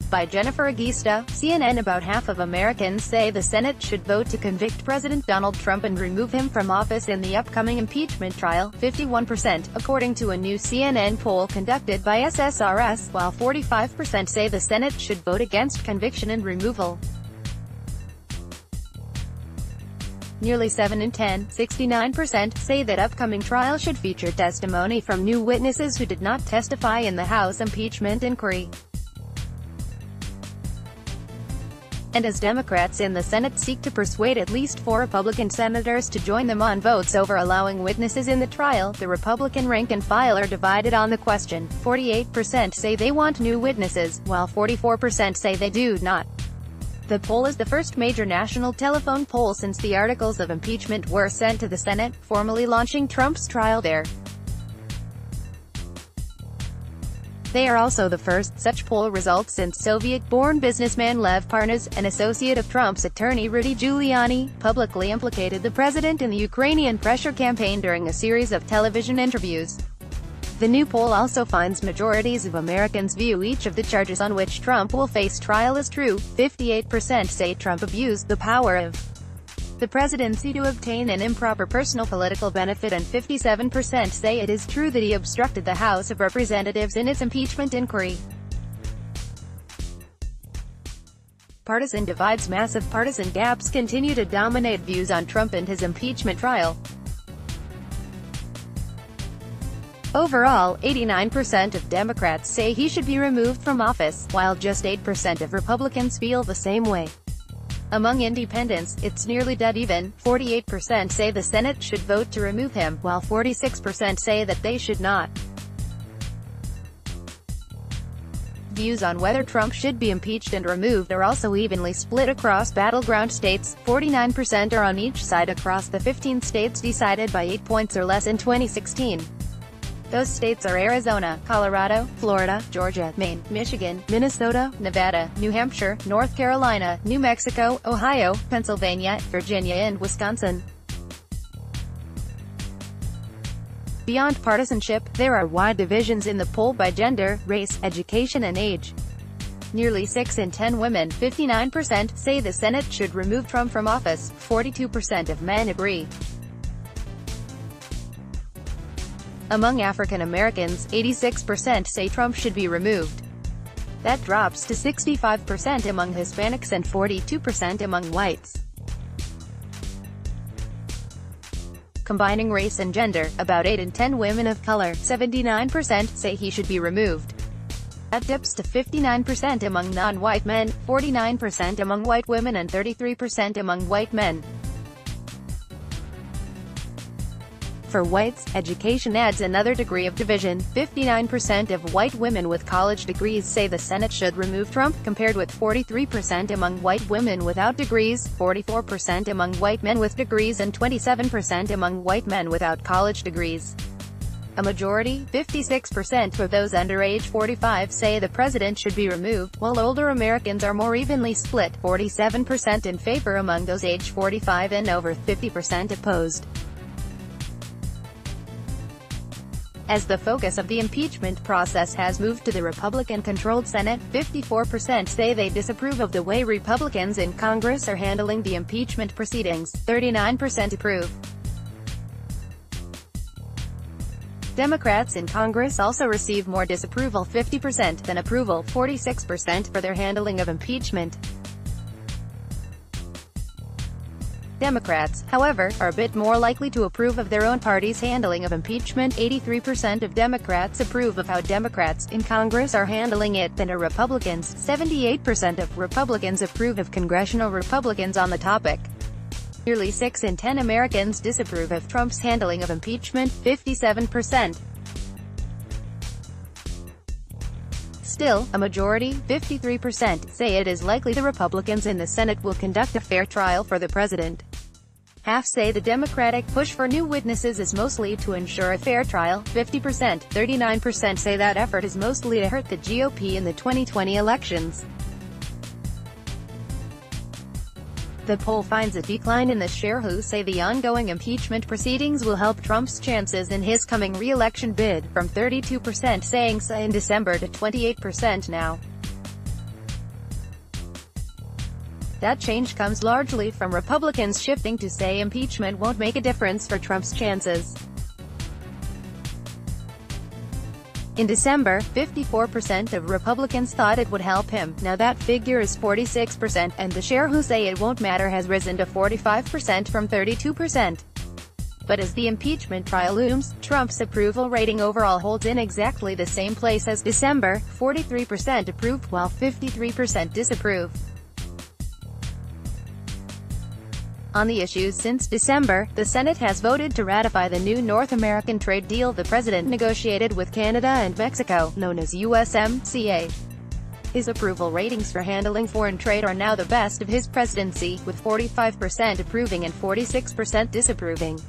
By Jennifer Agiesta, CNN. About half of Americans say the Senate should vote to convict President Donald Trump and remove him from office in the upcoming impeachment trial, 51%, according to a new CNN poll conducted by SSRS, while 45% say the Senate should vote against conviction and removal. Nearly 7 in 10, 69%, say that upcoming trial should feature testimony from new witnesses who did not testify in the House impeachment inquiry. And as Democrats in the Senate seek to persuade at least 4 Republican senators to join them on votes over allowing witnesses in the trial, the Republican rank and file are divided on the question. 48% say they want new witnesses, while 44% say they do not. The poll is the first major national telephone poll since the articles of impeachment were sent to the Senate, formally launching Trump's trial there. They are also the first such poll results since Soviet-born businessman Lev Parnas, an associate of Trump's attorney Rudy Giuliani, publicly implicated the president in the Ukrainian pressure campaign during a series of television interviews. The new poll also finds majorities of Americans view each of the charges on which Trump will face trial as true. 58% say Trump abused the power of the presidency to obtain an improper personal political benefit, and 57% say it is true that he obstructed the House of Representatives in its impeachment inquiry. Partisan divides. Massive partisan gaps continue to dominate views on Trump and his impeachment trial. Overall, 89% of Democrats say he should be removed from office, while just 8% of Republicans feel the same way. Among independents, it's nearly dead even. 48% say the Senate should vote to remove him, while 46% say that they should not. Views on whether Trump should be impeached and removed are also evenly split across battleground states. 49% are on each side across the 15 states decided by 8 points or less in 2016. Those states are Arizona, Colorado, Florida, Georgia, Maine, Michigan, Minnesota, Nevada, New Hampshire, North Carolina, New Mexico, Ohio, Pennsylvania, Virginia and Wisconsin. Beyond partisanship, there are wide divisions in the poll by gender, race, education and age. Nearly 6 in 10 women, 59%, say the Senate should remove Trump from office. 42% of men agree. Among African Americans, 86% say Trump should be removed. That drops to 65% among Hispanics and 42% among whites. Combining race and gender, about 8 in 10 women of color, 79%, say he should be removed. That dips to 59% among non-white men, 49% among white women and 33% among white men. For whites, education adds another degree of division. 59% of white women with college degrees say the Senate should remove Trump, compared with 43% among white women without degrees, 44% among white men with degrees and 27% among white men without college degrees. A majority, 56%, of those under age 45 say the president should be removed, while older Americans are more evenly split, 47% in favor among those age 45 and over, 50% opposed. As the focus of the impeachment process has moved to the Republican-controlled Senate, 54% say they disapprove of the way Republicans in Congress are handling the impeachment proceedings, 39% approve. Democrats in Congress also receive more disapproval, 50%, than approval, 46%, for their handling of impeachment. Democrats, however, are a bit more likely to approve of their own party's handling of impeachment. 83% of Democrats approve of how Democrats in Congress are handling it than are Republicans. 78% of Republicans approve of congressional Republicans on the topic. Nearly 6 in 10 Americans disapprove of Trump's handling of impeachment, 57%. Still, a majority, 53%, say it is likely the Republicans in the Senate will conduct a fair trial for the president. Half say the Democratic push for new witnesses is mostly to ensure a fair trial, 50%. 39% say that effort is mostly to hurt the GOP in the 2020 elections. The poll finds a decline in the share who say the ongoing impeachment proceedings will help Trump's chances in his coming re-election bid, from 32% saying so in December to 28% now. That change comes largely from Republicans shifting to say impeachment won't make a difference for Trump's chances. In December, 54% of Republicans thought it would help him. Now that figure is 46%, and the share who say it won't matter has risen to 45% from 32%. But as the impeachment trial looms, Trump's approval rating overall holds in exactly the same place as December, 43% approved while 53% disapprove. On the issues since December, the Senate has voted to ratify the new North American trade deal the president negotiated with Canada and Mexico, known as USMCA. His approval ratings for handling foreign trade are now the best of his presidency, with 45% approving and 46% disapproving.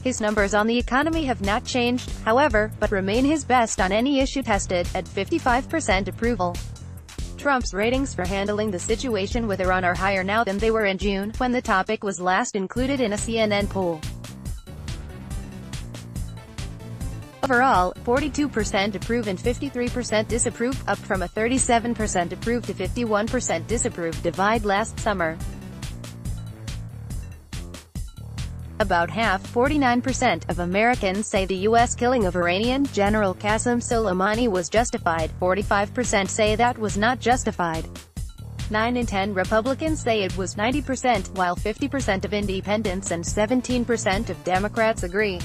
His numbers on the economy have not changed, however, but remain his best on any issue tested, at 55% approval. Trump's ratings for handling the situation with Iran are higher now than they were in June, when the topic was last included in a CNN poll. Overall, 42% approve and 53% disapprove, up from a 37% approve to 51% disapprove divide last summer. About half, 49%, of Americans say the U.S. killing of Iranian General Qasem Soleimani was justified, 45% say that was not justified. 9 in 10 Republicans say it was 90%, while 50% of independents and 17% of Democrats agree.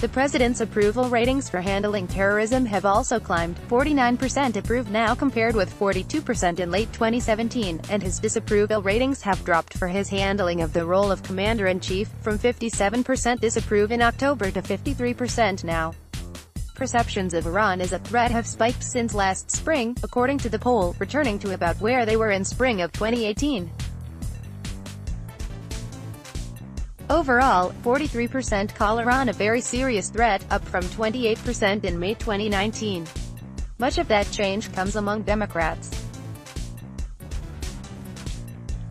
The president's approval ratings for handling terrorism have also climbed, 49% approve now compared with 42% in late 2017, and his disapproval ratings have dropped for his handling of the role of commander-in-chief, from 57% disapprove in October to 53% now. Perceptions of Iran as a threat have spiked since last spring, according to the poll, returning to about where they were in spring of 2018. Overall, 43% call Iran a very serious threat, up from 28% in May 2019. Much of that change comes among Democrats.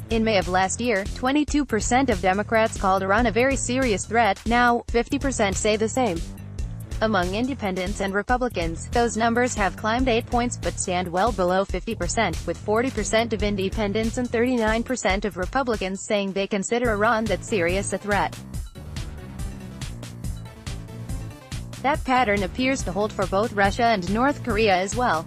In May of last year, 22% of Democrats called Iran a very serious threat. Now, 50% say the same. Among independents and Republicans, those numbers have climbed 8 points but stand well below 50%, with 40% of independents and 39% of Republicans saying they consider Iran that serious a threat. That pattern appears to hold for both Russia and North Korea as well.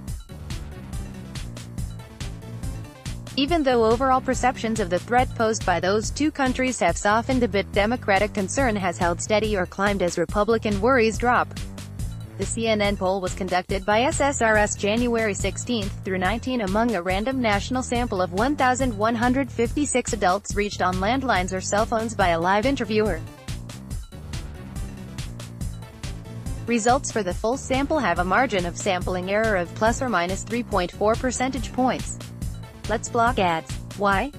Even though overall perceptions of the threat posed by those two countries have softened a bit, Democratic concern has held steady or climbed as Republican worries drop. The CNN poll was conducted by SSRS January 16 through 19 among a random national sample of 1,156 adults reached on landlines or cell phones by a live interviewer. Results for the full sample have a margin of sampling error of plus or minus 3.4 percentage points. Let's block ads. Why?